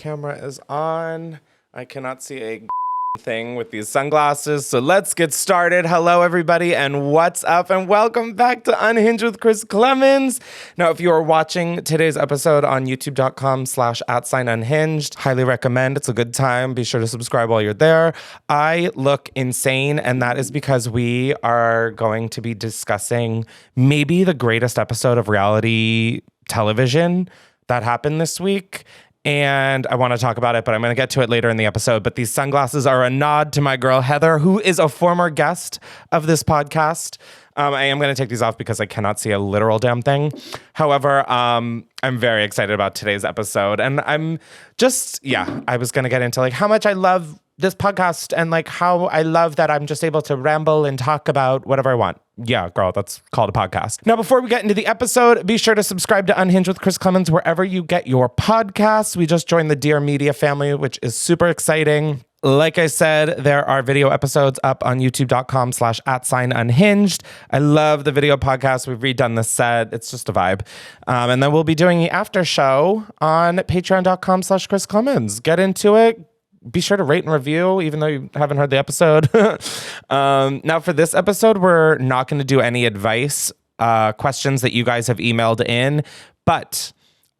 camera is on. I cannot see a thing with these sunglasses, so let's get started. Hello, everybody, and what's up? And welcome back to Unhinged with Chris Klemens. Now, if you are watching today's episode on youtube.com/@unhinged, highly recommend. It's a good time. Be sure to subscribe while you're there. I look insane, and that is because we are going to be discussing maybe the greatest episode of reality television that happened this week. And I want to talk about it, but I'm going to get to it later in the episode. But these sunglasses are a nod to my girl, Heather, who is a former guest of this podcast. I am going to take these off because I cannot see a literal damn thing. However, I'm very excited about today's episode. And I'm just, I was going to get into like how much I love this podcast and like how I love that I'm just able to ramble and talk about whatever I want. Yeah, girl, that's called a podcast. Now, before we get into the episode, be sure to subscribe to Unhinged with Chris Klemens wherever you get your podcasts. We just joined the Dear Media family, which is super exciting. Like I said, there are video episodes up on youtube.com/@unhinged. I love the video podcast. We've redone the set. It's just a vibe. And then we'll be doing the after show on patreon.com/Chris Klemens. Get into it. Be sure to rate and review, even though you haven't heard the episode. Now, for this episode, we're not going to do any advice questions that you guys have emailed in. But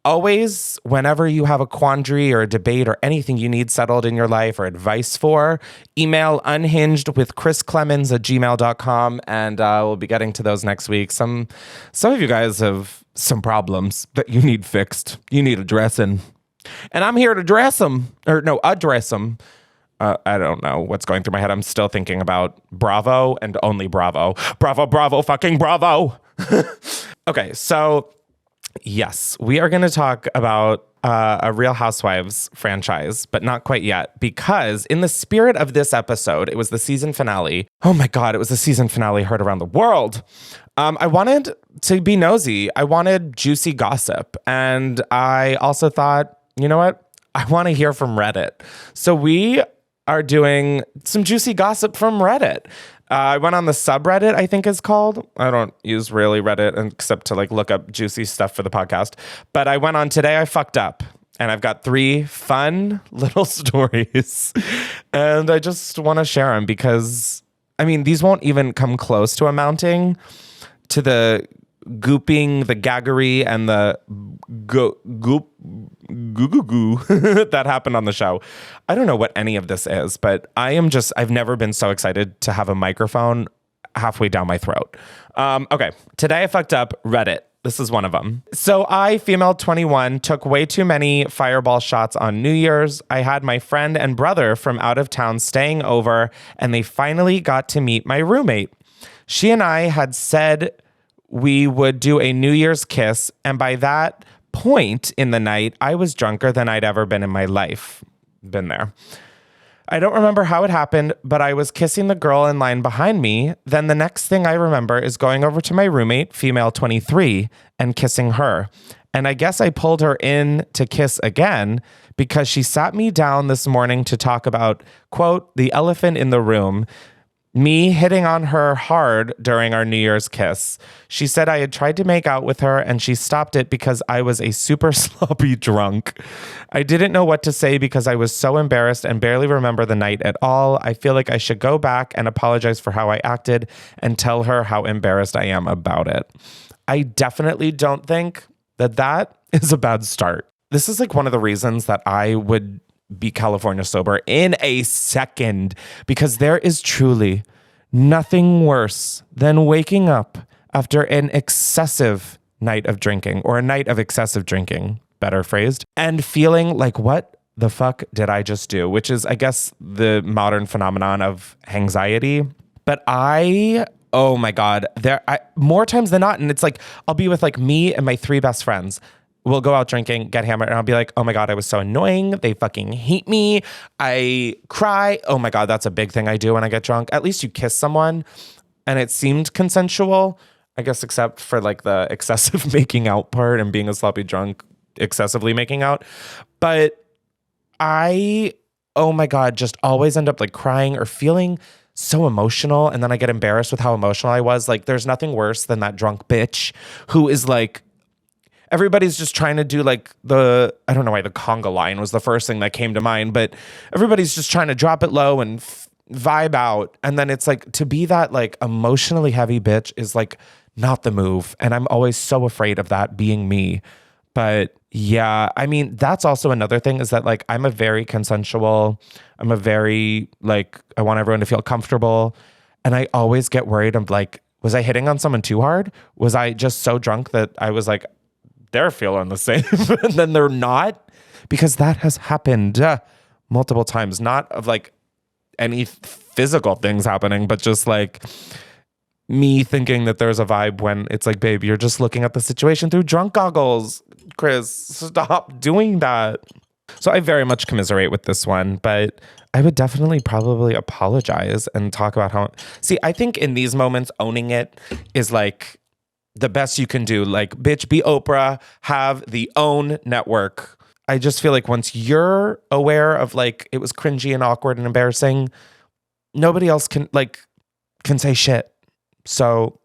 always, whenever you have a quandary or a debate or anything you need settled in your life or advice for, email unhingedwithchrisklemens@gmail.com, and we'll be getting to those next week. Some of you guys have some problems that you need fixed. You need addressing. And I'm here to address them. I don't know what's going through my head. I'm still thinking about Bravo and only Bravo. Bravo, Bravo, fucking Bravo. Okay, so yes, we are going to talk about a Real Housewives franchise, but not quite yet, because in the spirit of this episode, it was the season finale. Oh my God, it was the season finale heard around the world. I wanted to be nosy. I wanted juicy gossip. And I also thought, you know what? I want to hear from Reddit. So we are doing some juicy gossip from Reddit. I went on the subreddit, I think it's called. I don't use really Reddit except to like look up juicy stuff for the podcast. But I went on Today I Fucked Up. And I've got 3 fun little stories. And I just want to share them because, I mean, these won't even come close to amounting to the gooping, the gaggery, and the goop that happened on the show. I don't know what any of this is, but I've never been so excited to have a microphone halfway down my throat. Okay, Today I Fucked Up, Reddit. This is one of them. So I, female 21, took way too many fireball shots on New Year's. I had my friend and brother from out of town staying over, and they finally got to meet my roommate. She and I had said we would do a New Year's kiss, and by that point in the night, I was drunker than I'd ever been in my life. Been there. I don't remember how it happened, but I was kissing the girl in line behind me. Then the next thing I remember is going over to my roommate, female 23, and kissing her. And I guess I pulled her in to kiss again because she sat me down this morning to talk about, quote, the elephant in the room, me hitting on her hard during our New Year's kiss. She said I had tried to make out with her and she stopped it because I was a super sloppy drunk. I didn't know what to say because I was so embarrassed and barely remember the night at all. I feel like I should go back and apologize for how I acted and tell her how embarrassed I am about it. I definitely don't think that is a bad start. This is like one of the reasons that I would be California sober in a second, because there is truly nothing worse than waking up after an excessive night of drinking, or a night of excessive drinking, better phrased, and feeling like, what the fuck did I just do? Which is, I guess, the modern phenomenon of anxiety. But oh my God, more times than not, and it's like, I'll be with like me and my 3 best friends. We'll go out drinking, get hammered, and I'll be like, oh my God, I was so annoying. They fucking hate me. I cry. Oh my God, that's a big thing I do when I get drunk. At least you kiss someone and it seemed consensual, I guess, except for like the excessive making out part and being a sloppy drunk, excessively making out. But oh my God, just always end up like crying or feeling so emotional. And then I get embarrassed with how emotional I was. Like, there's nothing worse than that drunk bitch who is like, everybody's just trying to do like I don't know why the conga line was the first thing that came to mind, but everybody's just trying to drop it low and vibe out. And then it's like, to be that like emotionally heavy bitch is like not the move. And I'm always so afraid of that being me. But yeah, I mean, that's also another thing, is that like I'm a very consensual, I'm a very like, I want everyone to feel comfortable. And I always get worried. I'm like, was I hitting on someone too hard? Was I just so drunk that I was like, they're feeling the same and then they're not? Because that has happened multiple times, not of like any physical things happening, but just like me thinking that there's a vibe when it's like, babe, you're just looking at the situation through drunk goggles. Chris, stop doing that. So I very much commiserate with this one, but I would definitely probably apologize and talk about how... See, I think in these moments, owning it is like the best you can do. Like, bitch, be Oprah, have the own network. I just feel like once you're aware of like, it was cringy and awkward and embarrassing, nobody else can say shit. So,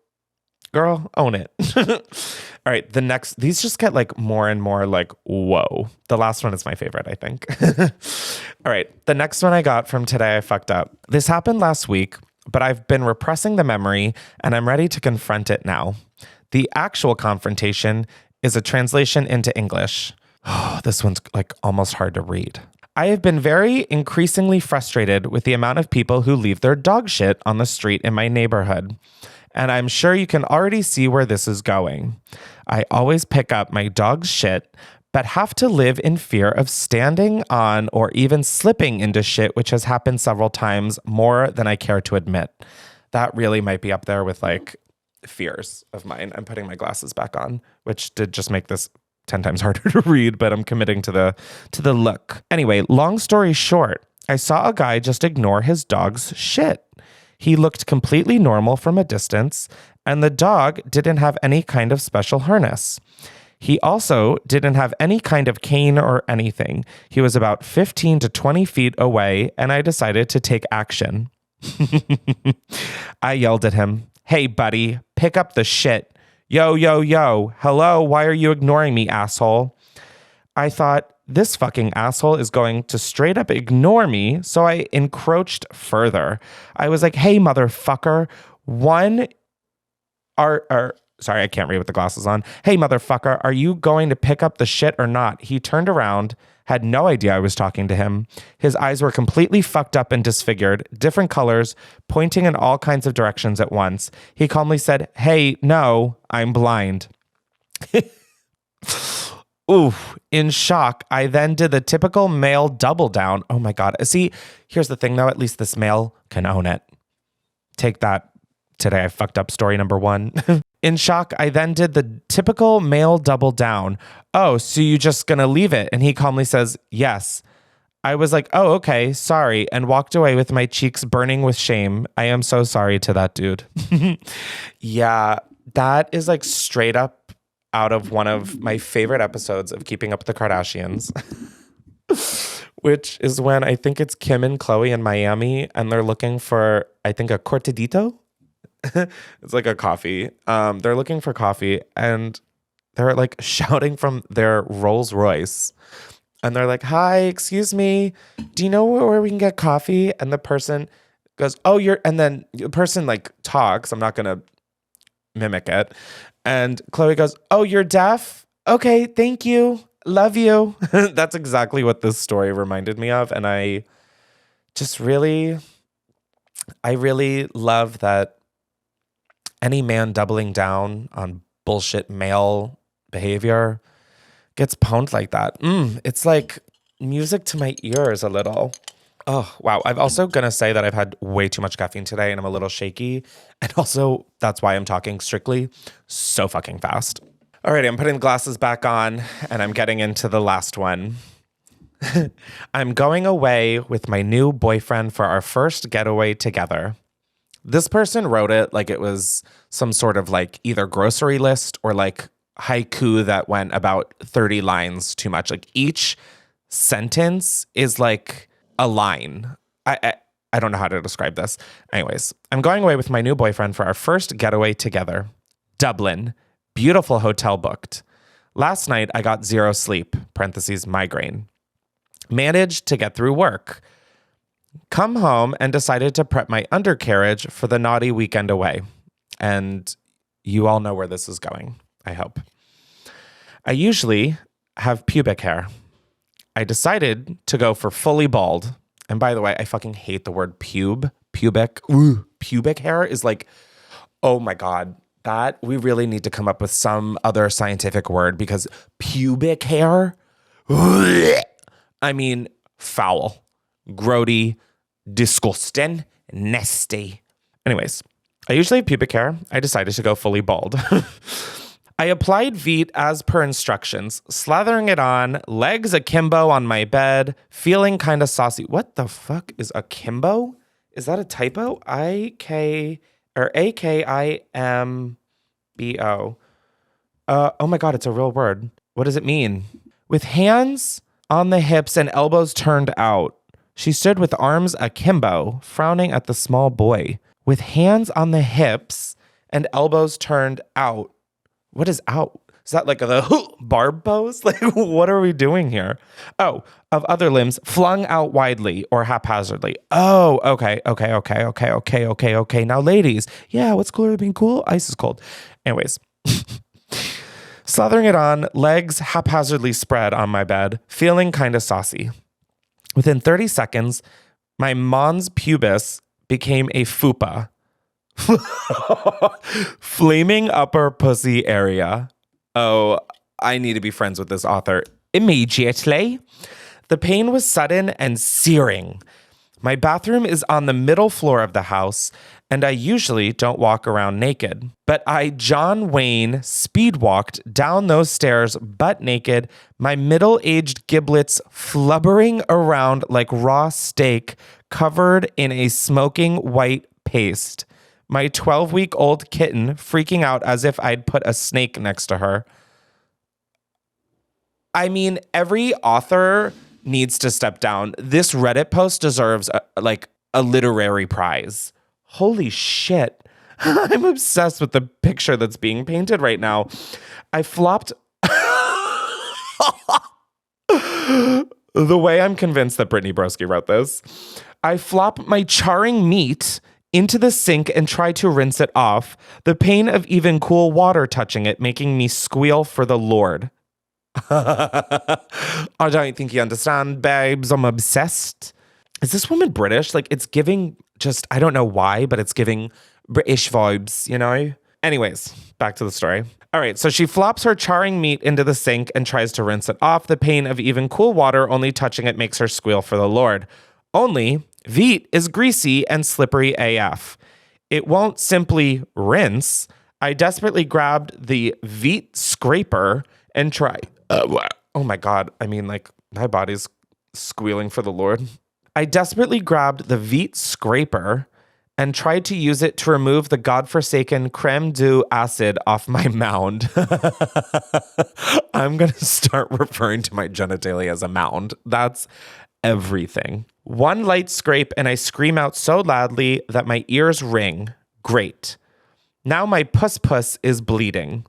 girl, own it. All right, these just get like more and more like, whoa. The last one is my favorite, I think. All right, the next one I got from Today I Fucked Up. This happened last week, but I've been repressing the memory and I'm ready to confront it now. The actual confrontation is a translation into English. Oh, this one's like almost hard to read. I have been very increasingly frustrated with the amount of people who leave their dog shit on the street in my neighborhood. And I'm sure you can already see where this is going. I always pick up my dog's shit, but have to live in fear of standing on or even slipping into shit, which has happened several times, more than I care to admit. That really might be up there with like fears of mine. I'm putting my glasses back on, which did just make this 10 times harder to read, but I'm committing to the look. Anyway, long story short, I saw a guy just ignore his dog's shit. He looked completely normal from a distance, and the dog didn't have any kind of special harness. He also didn't have any kind of cane or anything. He was about 15 to 20 feet away, and I decided to take action. I yelled at him, "Hey, buddy, pick up the shit. Yo, yo, yo. Hello, why are you ignoring me, asshole?" I thought, this fucking asshole is going to straight up ignore me, so I encroached further. I was like, "Hey, motherfucker, sorry, I can't read with the glasses on. Hey, motherfucker, are you going to pick up the shit or not?" He turned around, had no idea I was talking to him. His eyes were completely fucked up and disfigured, different colors, pointing in all kinds of directions at once. He calmly said, "Hey, no, I'm blind." Oof. In shock, I then did the typical male double down. Oh my God. See, here's the thing though, at least this male can own it. Take that. Today I fucked up story number 1. In shock, I then did the typical male double down. "Oh, so you just gonna leave it?" And he calmly says, "Yes." I was like, "Oh, okay, sorry," and walked away with my cheeks burning with shame. I am so sorry to that dude. Yeah, that is like straight up out of one of my favorite episodes of Keeping Up with the Kardashians, which is when I think it's Kim and Khloe in Miami, and they're looking for, I think, a cortadito. It's like a coffee. They're looking for coffee, and they're like shouting from their Rolls Royce. And they're like, "Hi, excuse me. Do you know where we can get coffee?" And the person goes, "Oh, and then the person like talks. I'm not going to mimic it. And Khloe goes, "Oh, you're deaf? Okay, thank you. Love you." That's exactly what this story reminded me of. And I really love that any man doubling down on bullshit male behavior gets pwned like that. It's like music to my ears a little. Oh, wow. I'm also going to say that I've had way too much caffeine today and I'm a little shaky. And also, that's why I'm talking strictly so fucking fast. All right, I'm putting the glasses back on and I'm getting into the last one. I'm going away with my new boyfriend for our first getaway together. This person wrote it like it was some sort of like either grocery list or like haiku that went about 30 lines too much. Like each sentence is like a line. I don't know how to describe this. Anyways, I'm going away with my new boyfriend for our first getaway together. Dublin. Beautiful hotel booked. Last night, I got zero sleep, parentheses, migraine. Managed to get through work. Come home and decided to prep my undercarriage for the naughty weekend away. And you all know where this is going, I hope. I usually have pubic hair. I decided to go for fully bald. And by the way, I fucking hate the word pubic. Ooh, pubic hair is like, oh my God. That we really need to come up with some other scientific word because pubic hair, I mean, foul, grody, disgusting, nasty. Anyways, I usually have pubic hair. I decided to go fully bald. I applied Veet as per instructions, slathering it on, legs akimbo on my bed, feeling kind of saucy. What the fuck is akimbo? Is that a typo? AKIMBO. Oh my God, it's a real word. What does it mean? With hands on the hips and elbows turned out, she stood with arms akimbo, frowning at the small boy. With hands on the hips and elbows turned out. What is out? Is that like the barb pose? Like, what are we doing here? Oh, of other limbs flung out widely or haphazardly. Oh, okay. Now, ladies, yeah, what's cooler than being cool? Ice is cold. Anyways, slathering it on, legs haphazardly spread on my bed, feeling kind of saucy. Within 30 seconds, my mons pubis became a fupa. Flaming upper pussy area. Oh, I need to be friends with this author immediately. The pain was sudden and searing. My bathroom is on the middle floor of the house, and I usually don't walk around naked. But I John Wayne speed walked down those stairs butt naked, my middle-aged giblets flubbering around like raw steak covered in a smoking white paste. My 12-week-old kitten freaking out as if I'd put a snake next to her. I mean, every author needs to step down. This Reddit post deserves a literary prize. Holy shit. I'm obsessed with the picture that's being painted right now. I flopped. The way I'm convinced that Brittany Broski wrote this. I flop my charring meat into the sink and try to rinse it off. The pain of even cool water touching it making me squeal for the Lord. I don't think you understand, babes. I'm obsessed. Is this woman British? Like, it's giving just, I don't know why, but it's giving British vibes, you know? Anyways, back to the story. All right, so she flops her charring meat into the sink and tries to rinse it off. The pain of even cool water only touching it makes her squeal for the Lord. Only Veet is greasy and slippery AF. It won't simply rinse. I desperately grabbed the Veet scraper and tried. Oh my God. I mean, like, my body's squealing for the Lord. I desperately grabbed the Veet scraper and tried to use it to remove the godforsaken creme de acid off my mound. I'm going to start referring to my genitalia as a mound. That's everything. One light scrape and I scream out so loudly that my ears ring. Great. Now my puss is bleeding.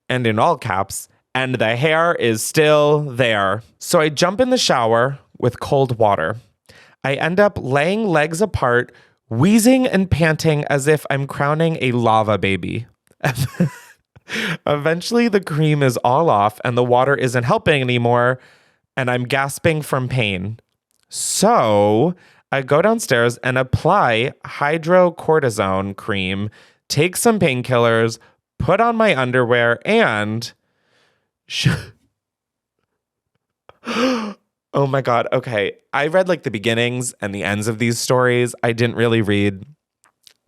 And in all caps, and the hair is still there. So I jump in the shower with cold water. I end up laying legs apart, wheezing and panting as if I'm crowning a lava baby. Eventually, the cream is all off and the water isn't helping anymore, and I'm gasping from pain. So I go downstairs and apply hydrocortisone cream, take some painkillers, put on my underwear, and... Oh my God. Okay. I read like the beginnings and the ends of these stories. I didn't really read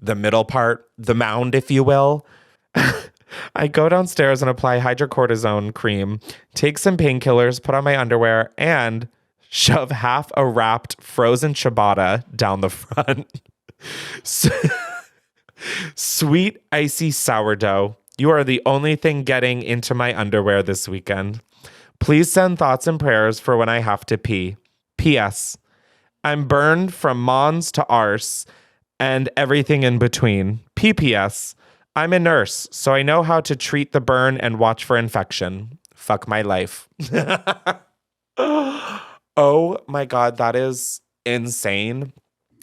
the middle part, the mound, if you will. I go downstairs and apply hydrocortisone cream, take some painkillers, put on my underwear, and shove half a wrapped frozen ciabatta down the front. Sweet, icy sourdough. You are the only thing getting into my underwear this weekend. Please send thoughts and prayers for when I have to pee. P.S. I'm burned from mons to arse and everything in between. P.P.S. I'm a nurse, so I know how to treat the burn and watch for infection. Fuck my life. Oh my God, that is insane.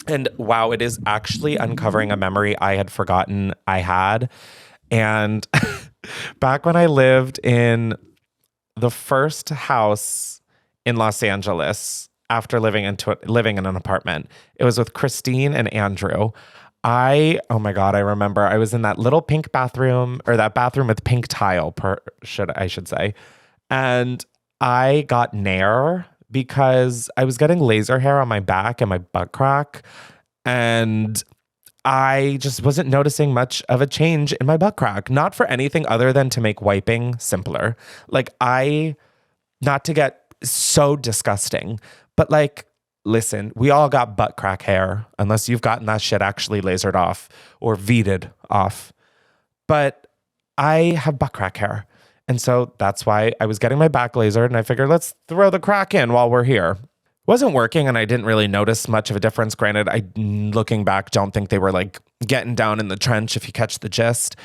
And wow, it is actually uncovering a memory I had forgotten I had. And back when I lived in the first house in Los Angeles after living in an apartment, it was with Christine and Andrew. Oh my God, I remember I was in that little pink bathroom, or that bathroom with pink tile, I should say. And I got Nair because I was getting laser hair on my back and my butt crack. And I just wasn't noticing much of a change in my butt crack. Not for anything other than to make wiping simpler. Like, not to get so disgusting, but like, listen, we all got butt crack hair, unless you've gotten that shit actually lasered off or V'd off. But I have butt crack hair. And so that's why I was getting my back lasered, and I figured, let's throw the crack in while we're here. Wasn't working, and I didn't really notice much of a difference. Granted, looking back, don't think they were like getting down in the trench, if you catch the gist.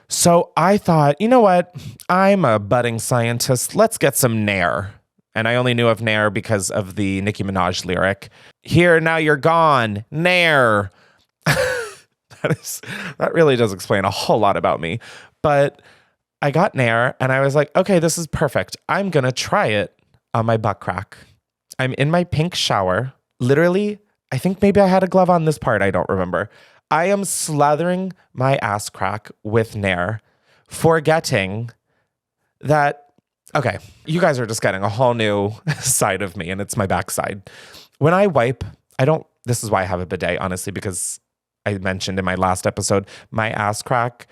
So I thought, you know what? I'm a budding scientist. Let's get some Nair. And I only knew of Nair because of the Nicki Minaj lyric. Here, now you're gone. Nair. That really does explain a whole lot about me. But I got Nair, and I was like, okay, this is perfect. I'm going to try it on my butt crack. I'm in my pink shower. Literally, I think maybe I had a glove on this part. I don't remember. I am slathering my ass crack with Nair, forgetting that, okay, you guys are just getting a whole new side of me, and it's my backside. When I wipe, this is why I have a bidet, honestly, because I mentioned in my last episode, my ass crack,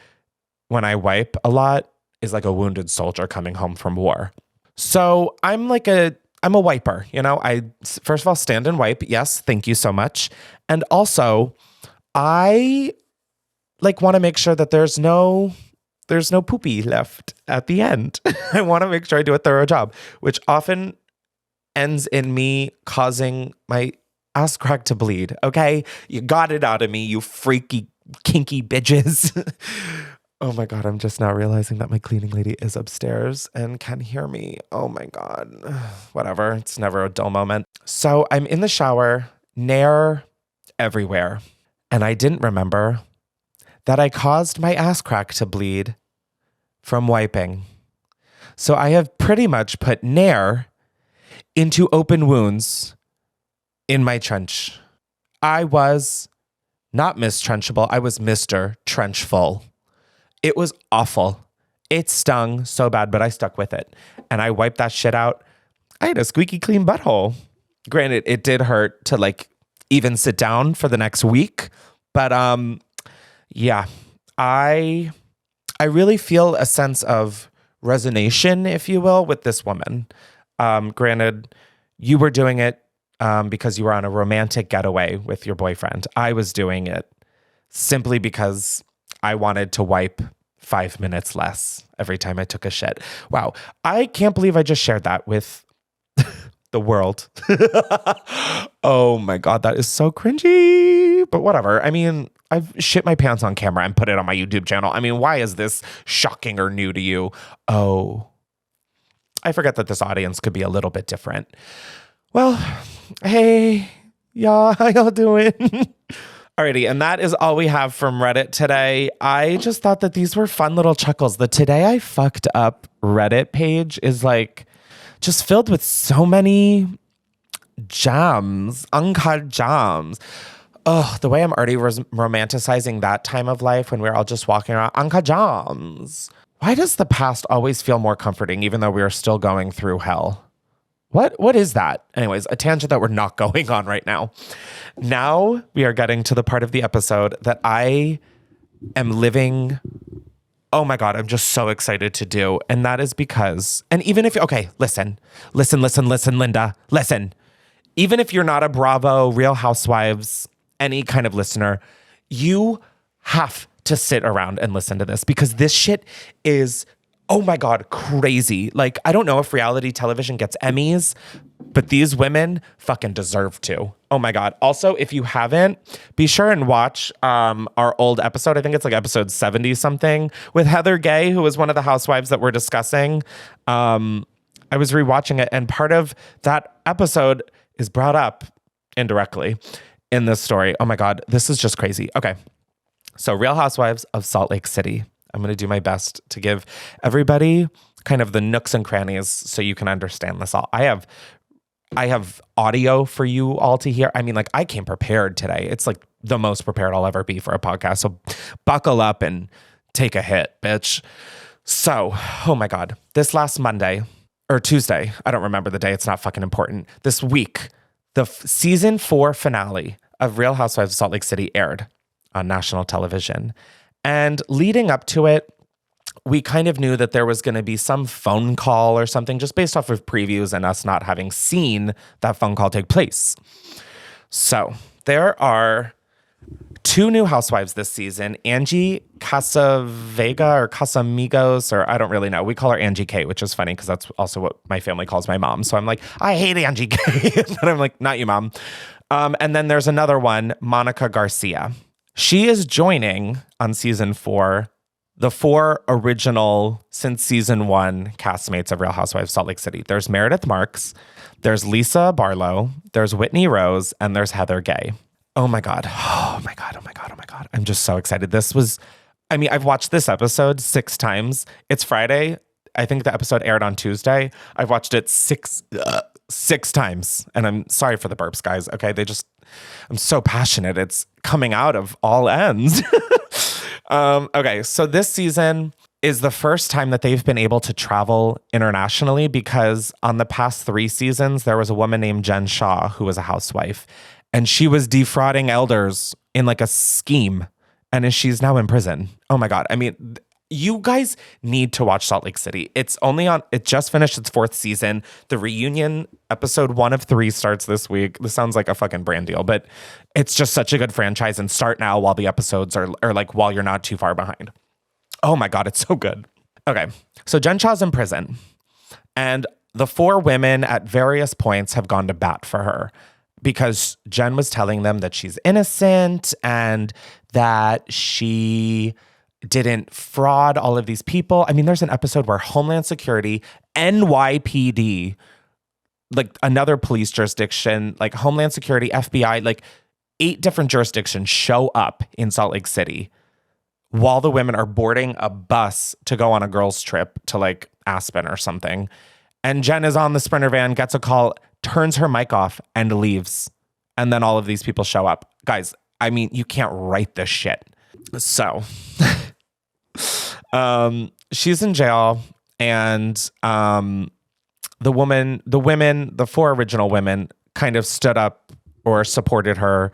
when I wipe a lot, is like a wounded soldier coming home from war. So I'm a wiper, you know. I first of all stand and wipe. Yes, thank you so much. And also, I want to make sure that there's no poopy left at the end. I want to make sure I do a thorough job, which often ends in me causing my ass crack to bleed. Okay, you got it out of me, you freaky kinky bitches. Oh my God, I'm just now realizing that my cleaning lady is upstairs and can hear me. Oh my God. Whatever. It's never a dull moment. So I'm in the shower, Nair everywhere. And I didn't remember that I caused my ass crack to bleed from wiping. So I have pretty much put Nair into open wounds in my trench. I was not Miss Trenchable. I was Mr. Trenchful. It was awful. It stung so bad, but I stuck with it. And I wiped that shit out. I had a squeaky clean butthole. Granted, it did hurt to even sit down for the next week. But yeah, I really feel a sense of resonation, if you will, with this woman. Granted, you were doing it because you were on a romantic getaway with your boyfriend. I was doing it simply because I wanted to wipe 5 minutes less every time I took a shit. Wow. I can't believe I just shared that with the world. Oh my God, that is so cringy. But whatever. I mean, I've shit my pants on camera and put it on my YouTube channel. I mean, why is this shocking or new to you? Oh, I forget that this audience could be a little bit different. Well, hey, y'all, how y'all doing? Alrighty, and that is all we have from Reddit today. I just thought that these were fun little chuckles. The Today I Fucked Up Reddit page is just filled with so many gems, uncut gems. Oh, the way I'm already romanticizing that time of life when we're all just walking around, uncut gems. Why does the past always feel more comforting even though we are still going through hell? What is that? Anyways, a tangent that we're not going on right now. Now we are getting to the part of the episode that I am living. Oh my God, I'm just so excited to do. And that is because, and even if, okay, listen, Linda, listen. Even if you're not a Bravo, Real Housewives, any kind of listener, you have to sit around and listen to this because this shit is Oh my God, crazy. Like, I don't know if reality television gets Emmys, but these women fucking deserve to. Oh my God. Also, if you haven't, be sure and watch our old episode. I think it's like episode 70 something with Heather Gay, who was one of the housewives that we're discussing. I was rewatching it, and part of that episode is brought up indirectly in this story. Oh my God, this is just crazy. Okay. So Real Housewives of Salt Lake City. I'm going to do my best to give everybody kind of the nooks and crannies so you can understand this all. I have audio for you all to hear. I mean, like, I came prepared today. It's like the most prepared I'll ever be for a podcast. So buckle up and take a hit, bitch. So, oh my God, this last Monday or Tuesday, I don't remember the day. It's not fucking important. This week, the season 4 finale of Real Housewives of Salt Lake City aired on national television. And leading up to it, we kind of knew that there was going to be some phone call or something just based off of previews and us not having seen that phone call take place. So there are 2 new housewives this season, Angie Casavega or Casamigos, or I don't really know. We call her Angie K, which is funny because that's also what my family calls my mom. So I'm like, I hate Angie K. And I'm like, not you, mom. And then there's another one, Monica Garcia. She is joining on season 4 the 4 original, since season 1, castmates of Real Housewives of Salt Lake City. There's Meredith Marks, there's Lisa Barlow, there's Whitney Rose, and there's Heather Gay. Oh my God. Oh my God. Oh my God. Oh my God. I'm just so excited. I've watched this episode 6 times. It's Friday. I think the episode aired on Tuesday. I've watched it six times. And I'm sorry for the burps, guys. Okay. I'm so passionate. It's coming out of all ends. Okay. So this season is the first time that they've been able to travel internationally, because on the past 3 seasons, there was a woman named Jen Shah who was a housewife, and she was defrauding elders in like a scheme. And she's now in prison. Oh my God. I mean, you guys need to watch Salt Lake City. It just finished its 4th season. The reunion episode 1 of 3 starts this week. This sounds like a fucking brand deal, but it's just such a good franchise, and start now while the episodes are like while you're not too far behind. Oh my God, it's so good. Okay. So Jen Shah's in prison, and the 4 women at various points have gone to bat for her because Jen was telling them that she's innocent and that she didn't fraud all of these people. I mean, there's an episode where Homeland Security, NYPD, like another police jurisdiction, like Homeland Security, FBI, like 8 different jurisdictions show up in Salt Lake City while the women are boarding a bus to go on a girls' trip to like Aspen or something. And Jen is on the Sprinter van, gets a call, turns her mic off and leaves. And then all of these people show up. Guys, I mean, you can't write this shit. So she's in jail, and the 4 original women kind of stood up or supported her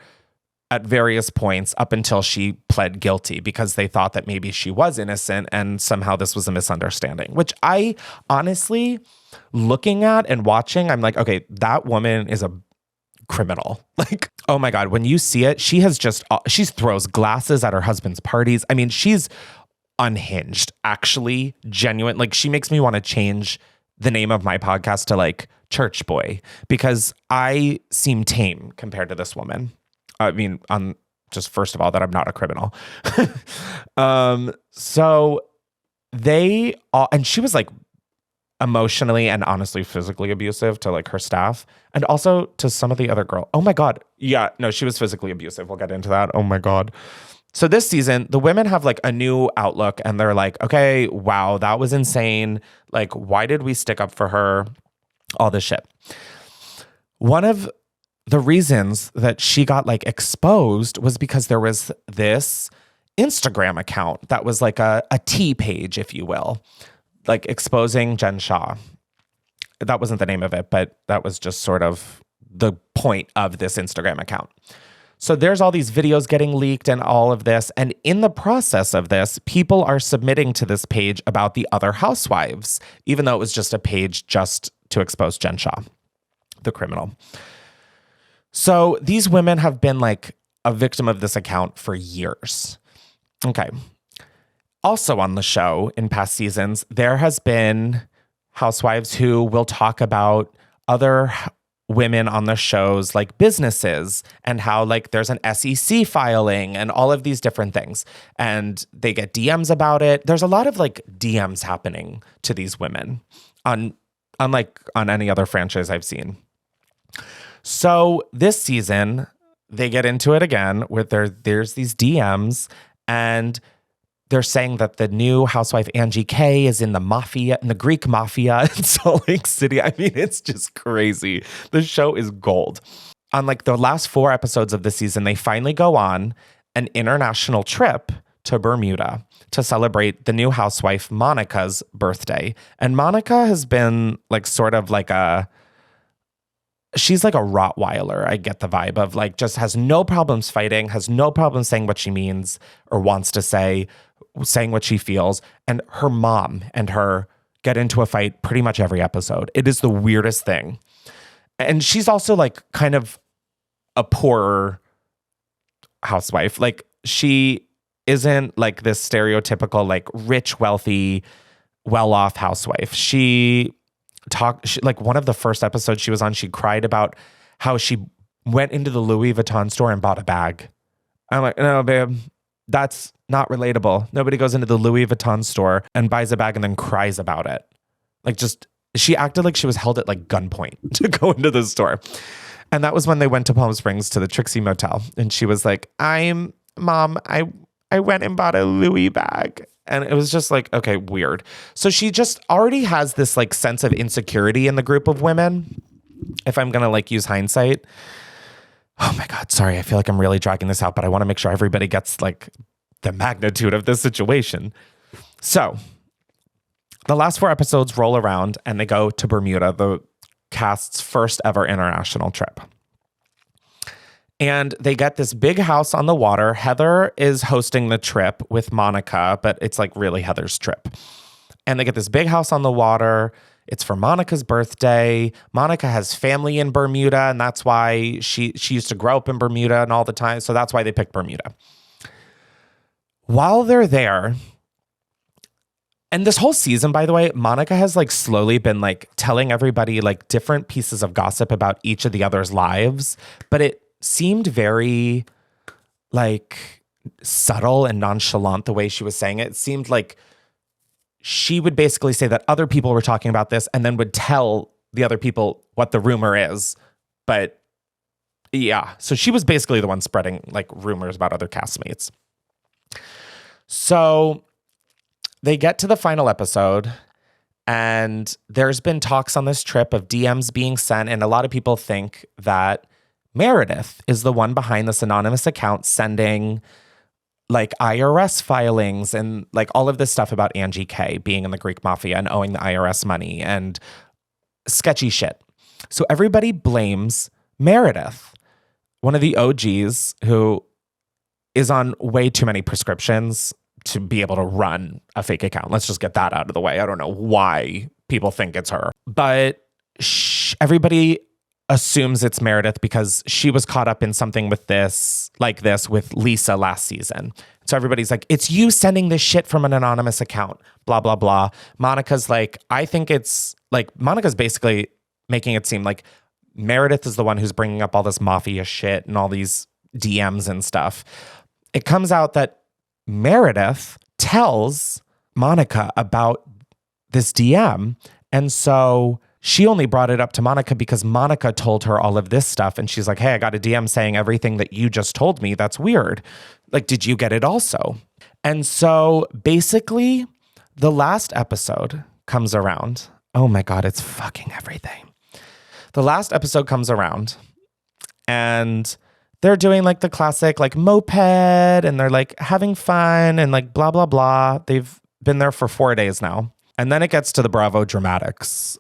at various points up until she pled guilty, because they thought that maybe she was innocent and somehow this was a misunderstanding, which I honestly, looking at and watching, I'm like, okay, that woman is a criminal. Like, oh my God, when you see it, she throws glasses at her husband's parties. I mean, she's unhinged, actually, genuine. Like, she makes me want to change the name of my podcast to like Church Boy, because I seem tame compared to this woman. I mean, just first of all, that I'm not a criminal. So they all, and she was like emotionally and honestly physically abusive to like her staff and also to some of the other girls. Oh my God. Yeah, no, she was physically abusive. We'll get into that. Oh my God. So this season, the women have like a new outlook, and they're like, okay, wow, that was insane. Like, why did we stick up for her? All this shit. One of the reasons that she got like exposed was because there was this Instagram account that was like a tea page, if you will, like exposing Jen Shah. That wasn't the name of it, but that was just sort of the point of this Instagram account. So there's all these videos getting leaked and all of this. And in the process of this, people are submitting to this page about the other housewives, even though it was just a page just to expose Jen Shah, the criminal. So these women have been like a victim of this account for years. Okay. Also on the show in past seasons, there has been housewives who will talk about other women on the shows, like businesses, and how like there's an SEC filing and all of these different things. And they get DMs about it. There's a lot of like DMs happening to these women unlike on any other franchise I've seen. So this season, they get into it again with there's these DMs, and they're saying that the new housewife Angie K is in the Greek mafia in Salt Lake City. I mean, it's just crazy. The show is gold. On like the last 4 episodes of the season, they finally go on an international trip to Bermuda to celebrate the new housewife Monica's birthday. And Monica has been like sort of like she's like a Rottweiler. I get the vibe of like just has no problems fighting, has no problem saying what she means or wants to say, saying what she feels. And her mom and her get into a fight pretty much every episode. It is the weirdest thing. And she's also like kind of a poorer housewife. Like she isn't like this stereotypical like rich, wealthy, well-off housewife. Like one of the first episodes she was on, she cried about how she went into the Louis Vuitton store and bought a bag. I'm like, no, babe, that's not relatable. Nobody goes into the Louis Vuitton store and buys a bag and then cries about it. Like just, she acted like she was held at like gunpoint to go into the store. And that was when they went to Palm Springs to the Trixie Motel. And she was like, Mom, I went and bought a Louis bag. And it was just like, okay, weird. So she just already has this like sense of insecurity in the group of women. If I'm going to like use hindsight. Oh my God, sorry. I feel like I'm really dragging this out, but I want to make sure everybody gets like the magnitude of this situation. So the last 4 episodes roll around and they go to Bermuda, the cast's first ever international trip. And they get this big house on the water. Heather is hosting the trip with Monica, but it's like really Heather's trip. And they get this big house on the water. It's for Monica's birthday. Monica has family in Bermuda, and that's why she used to grow up in Bermuda and all the time. So that's why they picked Bermuda. While they're there, and this whole season, by the way, Monica has like slowly been like telling everybody like different pieces of gossip about each of the other's lives, but it seemed very like subtle and nonchalant the way she was saying it. It seemed like she would basically say that other people were talking about this and then would tell the other people what the rumor is. But yeah, so she was basically the one spreading like rumors about other castmates. So they get to the final episode, and there's been talks on this trip of DMs being sent, and a lot of people think that Meredith is the one behind this anonymous account sending like IRS filings and like all of this stuff about Angie K being in the Greek mafia and owing the IRS money and sketchy shit. So everybody blames Meredith, one of the OGs who is on way too many prescriptions to be able to run a fake account. Let's just get that out of the way. I don't know why people think it's her, but everybody assumes it's Meredith because she was caught up in something with this with Lisa last season. So everybody's like, it's you sending this shit from an anonymous account, blah, blah, blah. Monica's like, I think it's like, Monica's basically making it seem like Meredith is the one who's bringing up all this mafia shit and all these DMs and stuff. It comes out that Meredith tells Monica about this DM. And so she only brought it up to Monica because Monica told her all of this stuff. And she's like, hey, I got a DM saying everything that you just told me. That's weird. Like, did you get it also? And so basically the last episode comes around. Oh my God, it's fucking everything. The last episode comes around and they're doing like the classic like moped and they're like having fun and like blah, blah, blah. They've been there for 4 days now. And then it gets to the Bravo dramatics.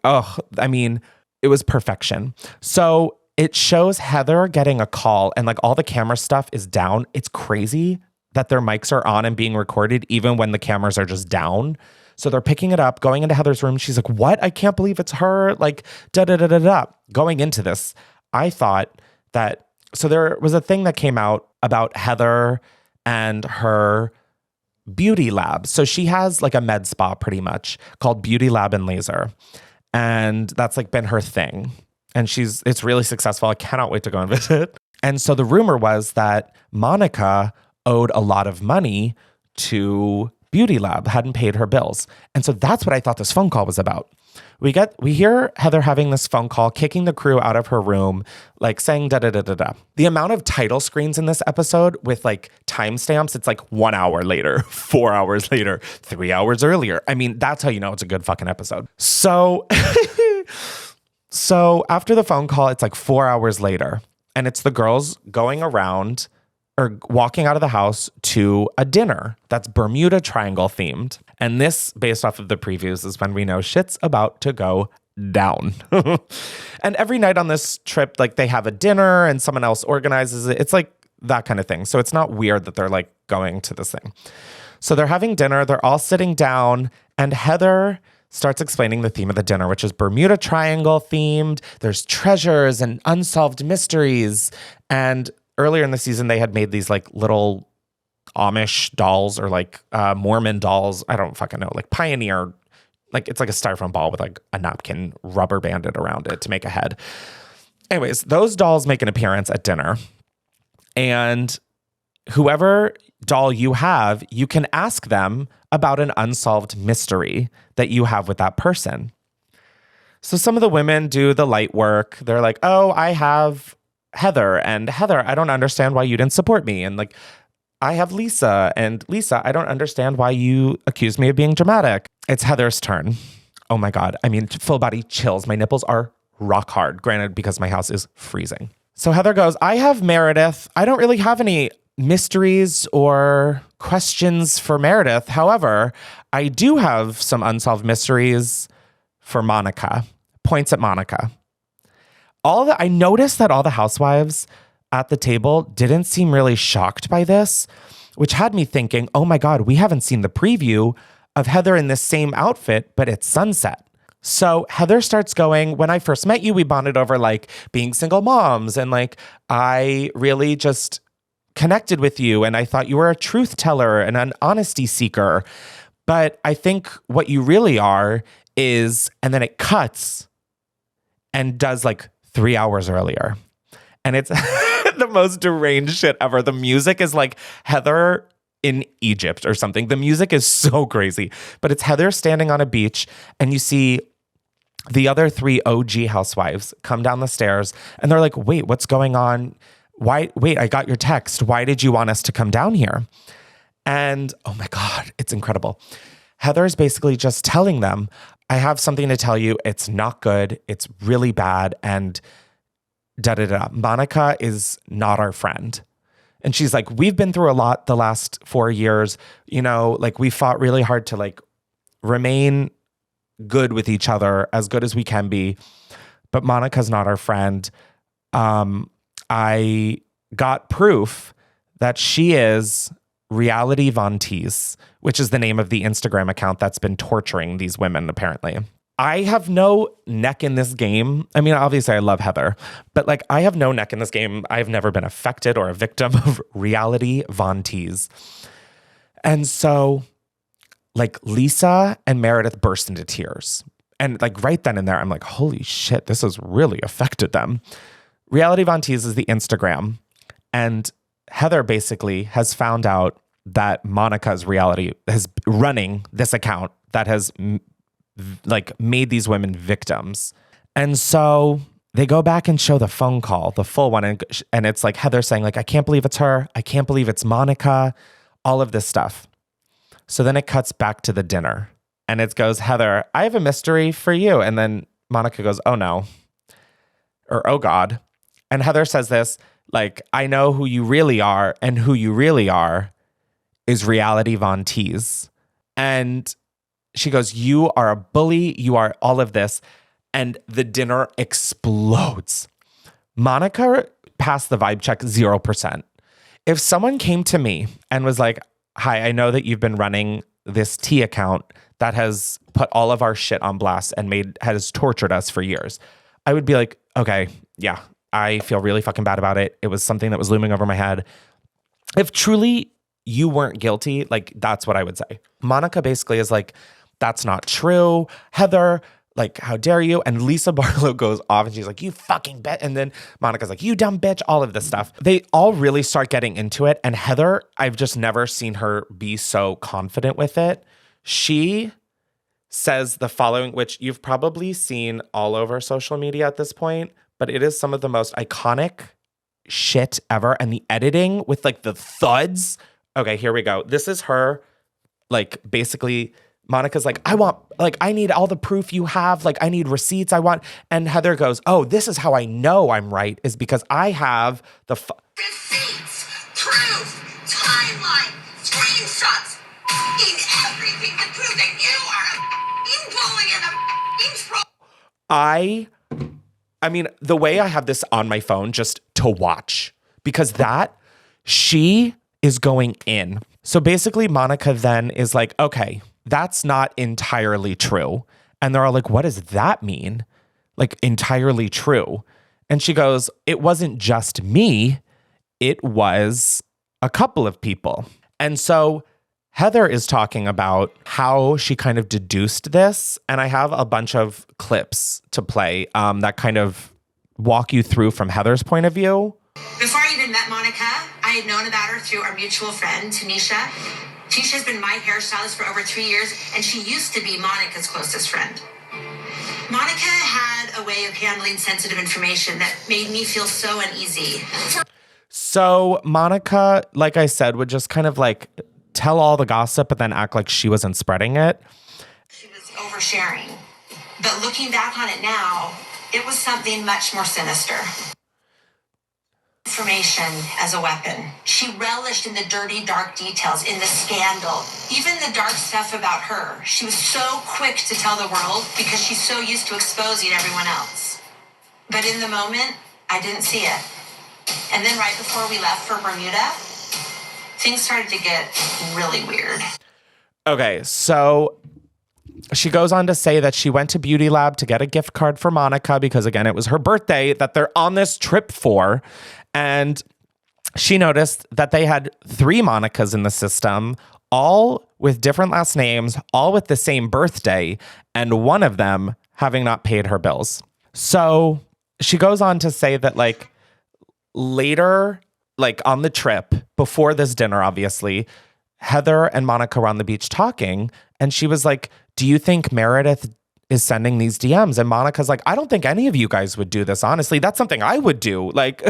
Oh, I mean, it was perfection. So it shows Heather getting a call and like all the camera stuff is down. It's crazy that their mics are on and being recorded even when the cameras are just down. So they're picking it up, going into Heather's room. She's like, what? I can't believe it's her. Like, da-da-da-da-da. Going into this, I thought that, so there was a thing that came out about Heather and her beauty lab. So she has like a med spa pretty much called Beauty Lab and Laser. And that's like been her thing. And it's really successful. I cannot wait to go and visit. And so the rumor was that Monica owed a lot of money to Beauty Lab, hadn't paid her bills. And so that's what I thought this phone call was about. We hear Heather having this phone call, kicking the crew out of her room, like saying da-da-da-da-da. The amount of title screens in this episode with like timestamps, it's like 1 hour later, 4 hours later, 3 hours earlier. I mean, that's how you know it's a good fucking episode. So, so after the phone call, it's like 4 hours later, and it's the girls going around or walking out of the house to a dinner that's Bermuda Triangle themed. And this, based off of the previews, is when we know shit's about to go down. And every night on this trip, like they have a dinner and someone else organizes it. It's like that kind of thing. So it's not weird that they're like going to this thing. So they're having dinner. They're all sitting down, and Heather starts explaining the theme of the dinner, which is Bermuda Triangle themed. There's treasures and unsolved mysteries. And earlier in the season, they had made these like little Amish dolls or like Mormon dolls. I don't fucking know, like Pioneer. Like it's like a styrofoam ball with like a napkin rubber banded around it to make a head. Anyways, those dolls make an appearance at dinner. And whoever doll you have, you can ask them about an unsolved mystery that you have with that person. So some of the women do the light work. They're like, oh, I have Heather, and Heather, I don't understand why you didn't support me. And like, I have Lisa, and Lisa, I don't understand why you accused me of being dramatic. It's Heather's turn. Oh my God. I mean, full body chills. My nipples are rock hard, granted, because my house is freezing. So Heather goes, I have Meredith. I don't really have any mysteries or questions for Meredith. However, I do have some unsolved mysteries for Monica. Points at Monica. I noticed that all the housewives at the table didn't seem really shocked by this, which had me thinking, oh my God, we haven't seen the preview of Heather in this same outfit, but it's sunset. So Heather starts going, when I first met you, we bonded over like being single moms, and like I really just connected with you, and I thought you were a truth teller and an honesty seeker. But I think what you really are is, and then it cuts and does like 3 hours earlier. And it's the most deranged shit ever. The music is like Heather in Egypt or something. The music is so crazy. But it's Heather standing on a beach, and you see the other 3 OG housewives come down the stairs, and they're like, wait, what's going on? Wait, I got your text. Why did you want us to come down here? And oh my God, it's incredible. Heather is basically just telling them, I have something to tell you. It's not good. It's really bad. And da-da-da. Monica is not our friend. And she's like, we've been through a lot the last 4 years. You know, like we fought really hard to like remain good with each other, as good as we can be. But Monica's not our friend. I got proof that she is Reality Von Teese, which is the name of the Instagram account that's been torturing these women, apparently. I have no neck in this game. I mean, obviously I love Heather, but like I have no neck in this game. I've never been affected or a victim of Reality Von Teese. And so like Lisa and Meredith burst into tears. And like right then and there, I'm like, holy shit, this has really affected them. Reality Von Teese is the Instagram. And Heather basically has found out that Monica's reality is running this account that has like made these women victims. And so they go back and show the phone call, the full one. And it's like Heather saying like, I can't believe it's her. I can't believe it's Monica, all of this stuff. So then it cuts back to the dinner, and it goes, Heather, I have a mystery for you. And then Monica goes, oh no, or oh God. And Heather says this, like, I know who you really are, and who you really are is Reality Von Teese. And she goes, you are a bully. You are all of this. And the dinner explodes. Monica passed the vibe check 0%. If someone came to me and was like, hi, I know that you've been running this tea account that has put all of our shit on blast and has tortured us for years, I would be like, okay, yeah, I feel really fucking bad about it. It was something that was looming over my head. If truly you weren't guilty. Like, that's what I would say. Monica basically is like, that's not true. Heather, like, how dare you? And Lisa Barlow goes off and she's like, you fucking bitch. And then Monica's like, you dumb bitch, all of this stuff. They all really start getting into it. And Heather, I've just never seen her be so confident with it. She says the following, which you've probably seen all over social media at this point, but it is some of the most iconic shit ever. And the editing with like the thuds. Okay, here we go. This is her, like, basically Monica's like, I need all the proof you have. Like, I need receipts. And Heather goes, oh, this is how I know I'm right, is because I have the receipts, proof, timeline, screenshots, everything to prove that you are a bully and a troll. I mean, the way I have this on my phone just to watch, because she is going in. So basically Monica then is like, okay, that's not entirely true. And they're all like, what does that mean? Like, entirely true. And she goes, it wasn't just me. It was a couple of people. And so Heather is talking about how she kind of deduced this. And I have a bunch of clips to play that kind of walk you through from Heather's point of view. Before I even met Monica, I had known about her through our mutual friend, Tanisha. Tanisha's been my hairstylist for over 3 years, and she used to be Monica's closest friend. Monica had a way of handling sensitive information that made me feel so uneasy. So Monica, like I said, would just kind of like tell all the gossip, but then act like she wasn't spreading it. She was oversharing. But looking back on it now, it was something much more sinister. Information as a weapon. She relished in the dirty, dark details, in the scandal, even the dark stuff about her. She was so quick to tell the world because she's so used to exposing everyone else. But in the moment, I didn't see it. And then right before we left for Bermuda, things started to get really weird. Okay, so she goes on to say that she went to Beauty Lab to get a gift card for Monica because, again, it was her birthday that they're on this trip for. And she noticed that they had 3 Monicas in the system, all with different last names, all with the same birthday, and one of them having not paid her bills. So she goes on to say that, like, later, like on the trip, before this dinner, obviously, Heather and Monica were on the beach talking, and she was like, do you think Meredith is sending these DMs? And Monica's like, I don't think any of you guys would do this. Honestly, that's something I would do. Like,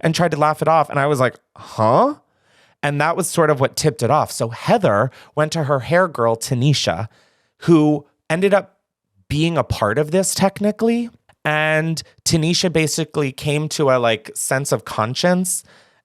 and tried to laugh it off. And I was like, huh? And that was sort of what tipped it off. So Heather went to her hair girl, Tanisha, who ended up being a part of this technically. And Tanisha basically came to a like sense of conscience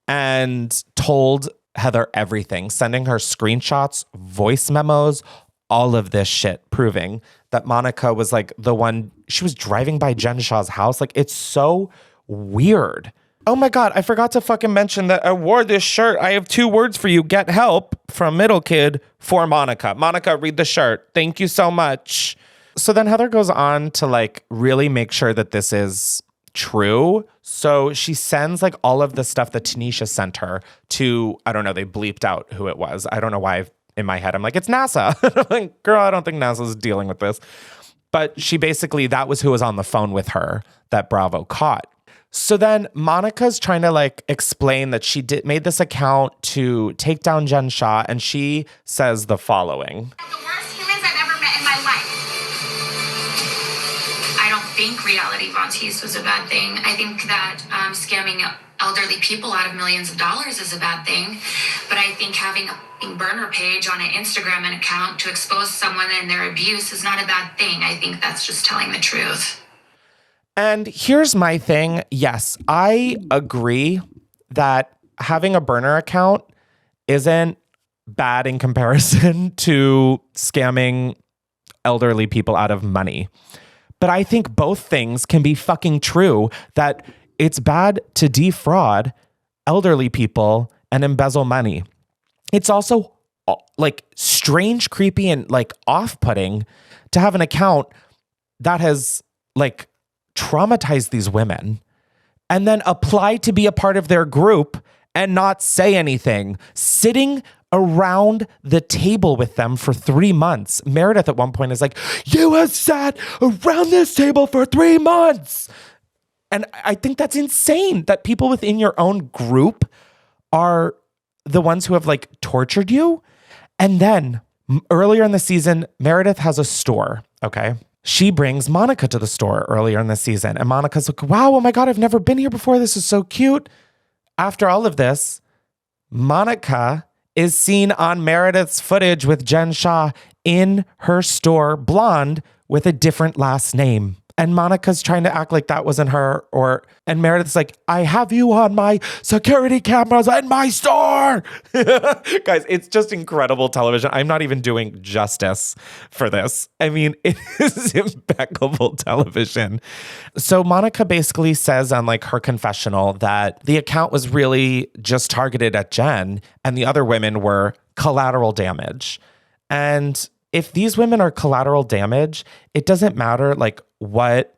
and told Heather everything, sending her screenshots, voice memos, all of this shit, proving that Monica was like the one, she was driving by Jen Shah's house. Like, it's so weird. Oh my God, I forgot to fucking mention that I wore this shirt. I have 2 words for you. Get help from Middle Kid for Monica. Monica, read the shirt. Thank you so much. So then Heather goes on to like really make sure that this is true. So she sends like all of the stuff that Tanisha sent her to, I don't know, they bleeped out who it was. I don't know why in my head I'm like, it's NASA. I'm like, girl, I don't think NASA's dealing with this. But she basically, that was who was on the phone with her that Bravo caught. So then Monica's trying to like explain that she made this account to take down Jen Shah, and she says the following. The worst humans I've ever met in my life. I don't think reality Vontice was a bad thing. I think that scamming elderly people out of millions of dollars is a bad thing. But I think having a burner page on an Instagram and account to expose someone and their abuse is not a bad thing. I think that's just telling the truth. And here's my thing. Yes, I agree that having a burner account isn't bad in comparison to scamming elderly people out of money. But I think both things can be fucking true, that it's bad to defraud elderly people and embezzle money. It's also like strange, creepy, and like off-putting to have an account that has like traumatized these women and then apply to be a part of their group and not say anything, sitting around the table with them for 3 months. Meredith at one point is like, you have sat around this table for 3 months. And I think that's insane that people within your own group are the ones who have like tortured you. And then earlier in the season, Meredith has a store, okay? She brings Monica to the store earlier in the season. And Monica's like, wow, oh my God, I've never been here before. This is so cute. After all of this, Monica is seen on Meredith's footage with Jen Shah in her store, blonde, with a different last name. And Monica's trying to act like that wasn't her, and Meredith's like, I have you on my security cameras in my store. Guys, it's just incredible television. I'm not even doing justice for this. I mean, it is impeccable television. So Monica basically says on like her confessional that the account was really just targeted at Jen and the other women were collateral damage. And if these women are collateral damage, it doesn't matter like what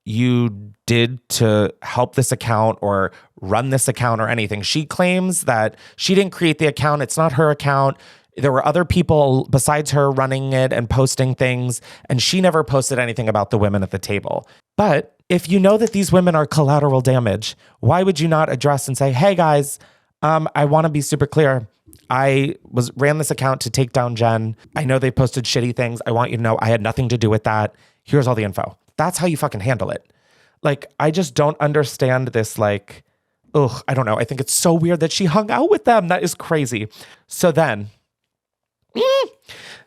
you did to help this account or run this account or anything. She claims that she didn't create the account. It's not her account. There were other people besides her running it and posting things, and she never posted anything about the women at the table. But if you know that these women are collateral damage, why would you not address and say, hey guys, I want to be super clear. I ran this account to take down Jen. I know they posted shitty things. I want you to know I had nothing to do with that. Here's all the info. That's how you fucking handle it. Like, I just don't understand this, like, I don't know. I think it's so weird that she hung out with them. That is crazy. So then,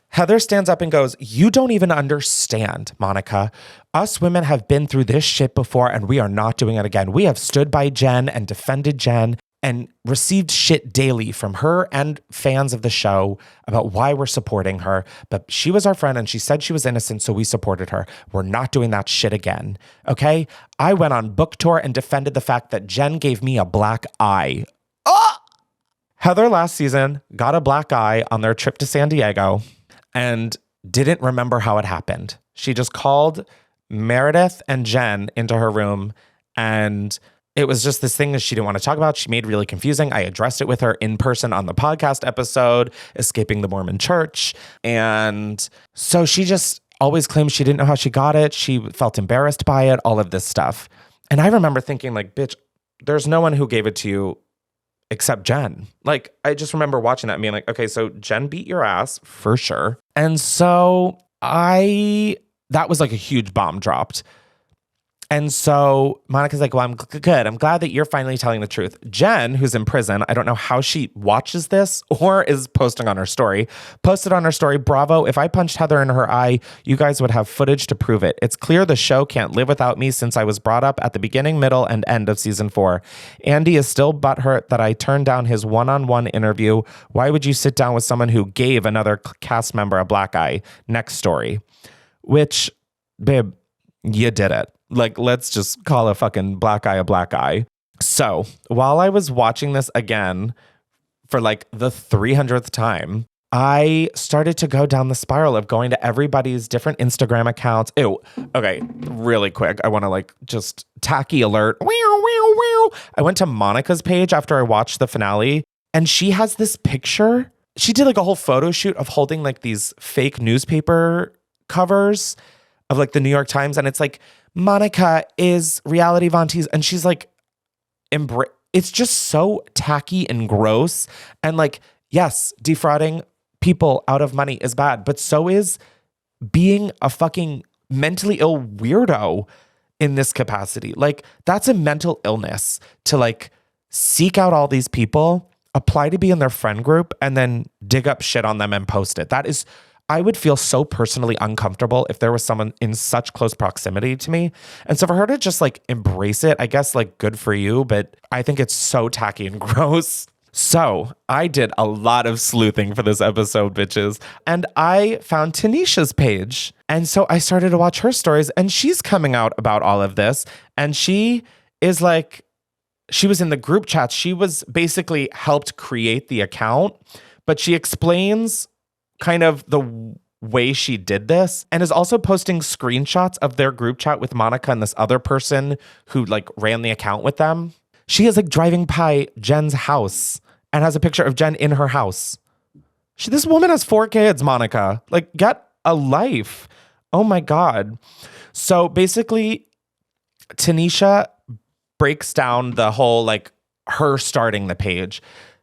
Heather stands up and goes, you don't even understand, Monica. Us women have been through this shit before and we are not doing it again. We have stood by Jen and defended Jen and received shit daily from her and fans of the show about why we're supporting her. But she was our friend and she said she was innocent, so we supported her. We're not doing that shit again, okay? I went on book tour and defended the fact that Jen gave me a black eye. Heather last season got a black eye on their trip to San Diego and didn't remember how it happened. She just called Meredith and Jen into her room, and it was just this thing that she didn't want to talk about. She made really confusing. I addressed it with her in person on the podcast episode, Escaping the Mormon Church. And so she just always claims she didn't know how she got it. She felt embarrassed by it, all of this stuff. And I remember thinking like, bitch, there's no one who gave it to you except Jen. Like, I just remember watching that and being like, okay, so Jen beat your ass for sure. And so that was like a huge bomb dropped. And so Monica's like, well, I'm good. I'm glad that you're finally telling the truth. Jen, who's in prison, I don't know how she watches this or is posted on her story, bravo, if I punched Heather in her eye, you guys would have footage to prove it. It's clear the show can't live without me since I was brought up at the beginning, middle, and end of season 4. Andy is still butthurt that I turned down his one-on-one interview. Why would you sit down with someone who gave another cast member a black eye? Next story. Which, babe, you did it. Like, let's just call a fucking black eye a black eye. So while I was watching this again for like the 300th time, I started to go down the spiral of going to everybody's different Instagram accounts. Ew. Okay, really quick. I want to like just tacky alert. I went to Monica's page after I watched the finale, and she has this picture. She did like a whole photo shoot of holding like these fake newspaper covers of like the New York Times. And it's like, Monica is reality Von Teese, and she's like, it's just so tacky and gross. And like, yes, defrauding people out of money is bad, but so is being a fucking mentally ill weirdo in this capacity. Like, that's a mental illness to like seek out all these people, apply to be in their friend group, and then dig up shit on them and post it. That is, I would feel so personally uncomfortable if there was someone in such close proximity to me. And so for her to just like embrace it, I guess like good for you, but I think it's so tacky and gross. So I did a lot of sleuthing for this episode, bitches. And I found Tanisha's page. And so I started to watch her stories, and she's coming out about all of this. And she is like, she was in the group chat. She was basically helped create the account, but she explains kind of the way she did this, and is also posting screenshots of their group chat with Monica and this other person who like ran the account with them. She is like driving by Jen's house and has a picture of Jen in her house. This woman has 4 kids, Monica. Like, get a life. Oh my God. So basically, Tanisha breaks down the whole, like, her starting the page.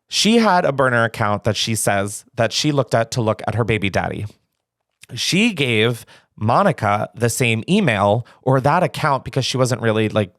She had a burner account that she says that she looked at to look at her baby daddy. She gave Monica the same email or that account because she wasn't really like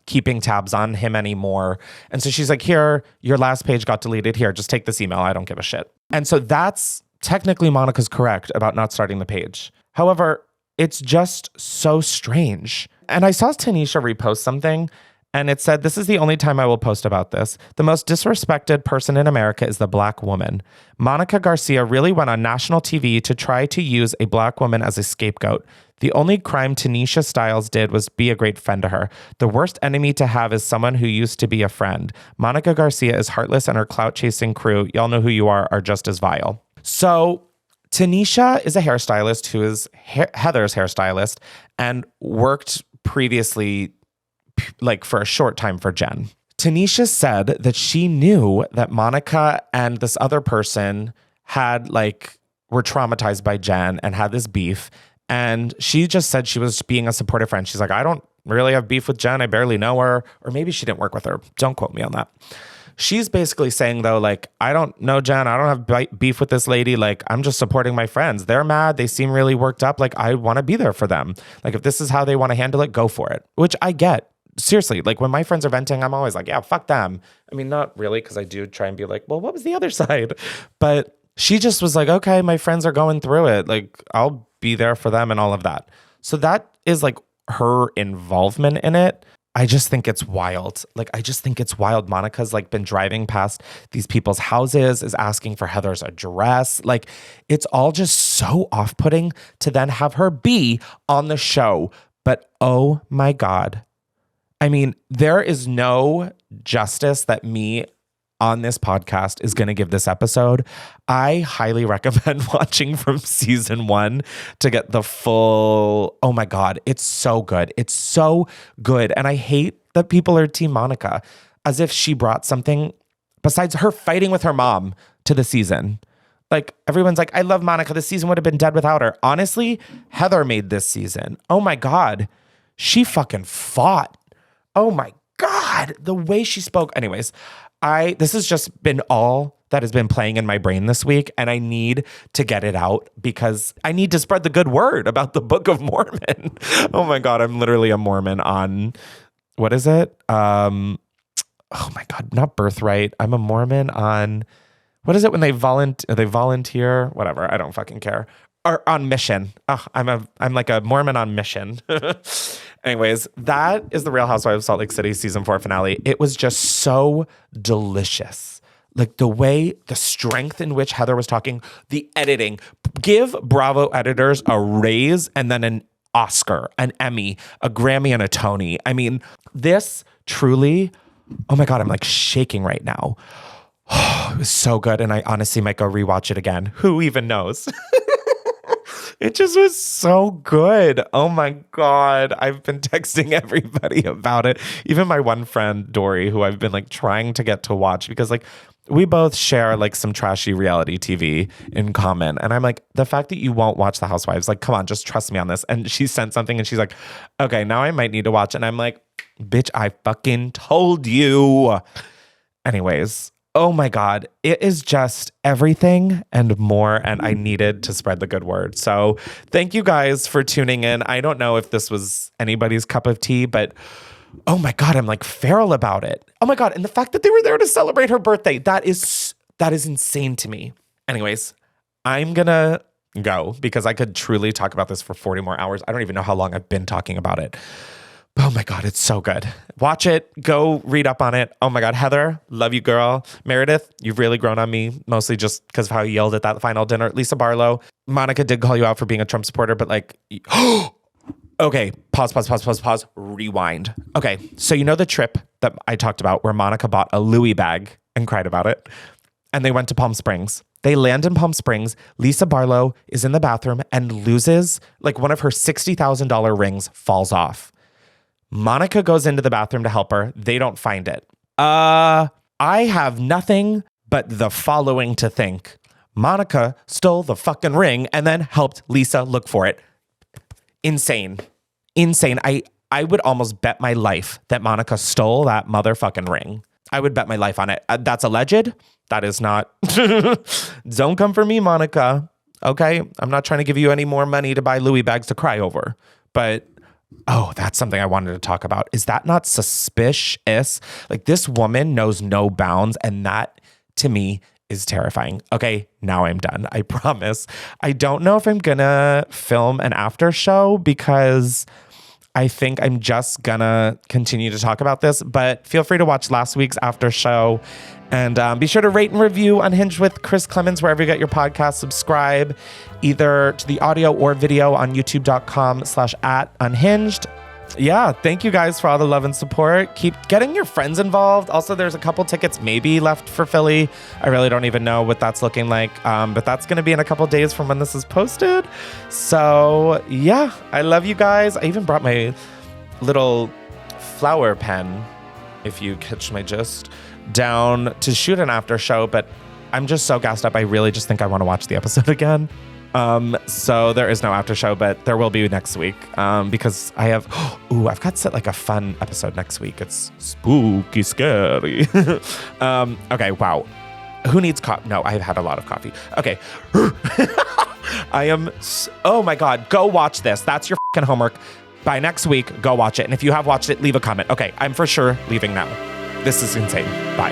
keeping tabs on him anymore. And so she's like, here, your last page got deleted. Here, just take this email. I don't give a shit. And so that's technically Monica's correct about not starting the page. However, it's just so strange. And I saw Tanisha repost something and it said, this is the only time I will post about this. The most disrespected person in America is the black woman. Monica Garcia really went on national TV to try to use a black woman as a scapegoat. The only crime Tanisha Styles did was be a great friend to her. The worst enemy to have is someone who used to be a friend. Monica Garcia is heartless and her clout-chasing crew, y'all know who you are just as vile. So Tanisha is a hairstylist who is Heather's hairstylist and worked previously like for a short time for Jen. Tanisha said that she knew that Monica and this other person were traumatized by Jen and had this beef. And she just said she was being a supportive friend. She's like, I don't really have beef with Jen. I barely know her. Or maybe she didn't work with her. Don't quote me on that. She's basically saying, though, like, I don't know Jen. I don't have beef with this lady. Like, I'm just supporting my friends. They're mad. They seem really worked up. Like, I want to be there for them. Like, if this is how they want to handle it, go for it. Which I get. Seriously, like when my friends are venting, I'm always like, yeah, fuck them. I mean, not really, because I do try and be like, well, what was the other side? But she just was like, okay, my friends are going through it. Like, I'll be there for them and all of that. So that is like her involvement in it. I just think it's wild. Like, I just think it's wild. Monica's like been driving past these people's houses, is asking for Heather's address. Like, it's all just so off-putting to then have her be on the show. But oh my God. I mean, there is no justice that me on this podcast is going to give this episode. I highly recommend watching from season 1 to get the full, oh my God, it's so good. It's so good. And I hate that people are Team Monica, as if she brought something besides her fighting with her mom to the season. Like, everyone's like, I love Monica. The season would have been dead without her. Honestly, Heather made this season. Oh my God. She fucking fought. Oh my God, the way she spoke. Anyways, this has just been all that has been playing in my brain this week, and I need to get it out because I need to spread the good word about the Book of Mormon. Oh my God, I'm literally a Mormon on, what is it? Oh my God, not birthright. I'm a Mormon on, what is it when they volunteer? Whatever, I don't fucking care. Or on mission. Oh, I'm like a Mormon on mission. Anyways, that is the Real Housewives of Salt Lake City season 4 finale. It was just so delicious. Like the strength in which Heather was talking, the editing. Give Bravo editors a raise and then an Oscar, an Emmy, a Grammy, and a Tony. I mean, this truly, oh my God, I'm like shaking right now. It was so good. And I honestly might go rewatch it again. Who even knows? It just was so good. Oh my God. I've been texting everybody about it. Even my one friend, Dory, who I've been like trying to get to watch because like we both share like some trashy reality TV in common. And I'm like, the fact that you won't watch The Housewives, like, come on, just trust me on this. And she sent something and she's like, okay, now I might need to watch. And I'm like, bitch, I fucking told you. Anyways. Oh my God, it is just everything and more, and I needed to spread the good word. So thank you guys for tuning in. I don't know if this was anybody's cup of tea, but oh my God, I'm like feral about it. Oh my God, and the fact that they were there to celebrate her birthday, that is insane to me. Anyways, I'm gonna go because I could truly talk about this for 40 more hours. I don't even know how long I've been talking about it. Oh my God, it's so good. Watch it. Go read up on it. Oh my God, Heather, love you, girl. Meredith, you've really grown on me, mostly just because of how you yelled at that final dinner. Lisa Barlow, Monica did call you out for being a Trump supporter, but like, okay, pause, rewind. Okay, so you know the trip that I talked about where Monica bought a Louis bag and cried about it, and they went to Palm Springs. They land in Palm Springs. Lisa Barlow is in the bathroom and loses, like one of her $60,000 rings falls off. Monica goes into the bathroom to help her. They don't find it. I have nothing but the following to think. Monica stole the fucking ring and then helped Lisa look for it. Insane. I would almost bet my life that Monica stole that motherfucking ring. I would bet my life on it. That's alleged. That is not. Don't come for me, Monica. Okay? I'm not trying to give you any more money to buy Louis bags to cry over. But, oh, that's something I wanted to talk about. Is that not suspicious? Like, this woman knows no bounds, and that, to me, is terrifying. Okay, now I'm done. I promise. I don't know if I'm gonna film an after show because I think I'm just gonna continue to talk about this, but feel free to watch last week's after show and be sure to rate and review Unhinged with Chris Klemens wherever you get your podcast. Subscribe either to the audio or video on youtube.com/@unhinged. Yeah, thank you guys for all the love and support. Keep getting your friends involved. Also, there's a couple tickets maybe left for Philly. I really don't even know what that's looking like, but that's going to be in a couple days from when this is posted. So, yeah, I love you guys. I even brought my little flower pen, if you catch my gist, down to shoot an after show, but I'm just so gassed up. I really just think I want to watch the episode again. So there is no after show, but there will be next week, because I have, I've got set like a fun episode next week. It's spooky, scary. Okay. Wow. Who needs coffee? No, I've had a lot of coffee. Okay. Oh my God. Go watch this. That's your fucking homework. By next week, go watch it. And if you have watched it, leave a comment. Okay. I'm for sure leaving now. This is insane. Bye.